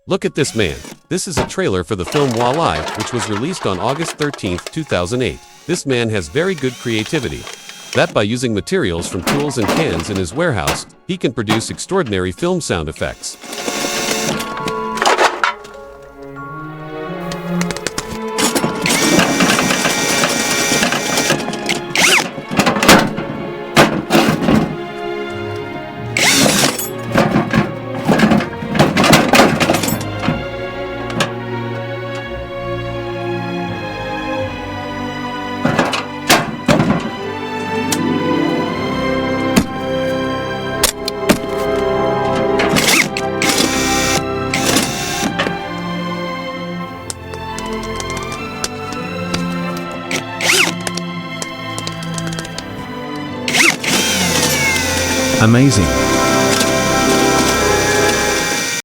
Look at this man. This is a trailer for the film Wall-E, which was released on August 13, 2008. This man has very good creativity. That by using materials from tools and cans in his warehouse, he can produce extraordinary film sound effects. Amazing.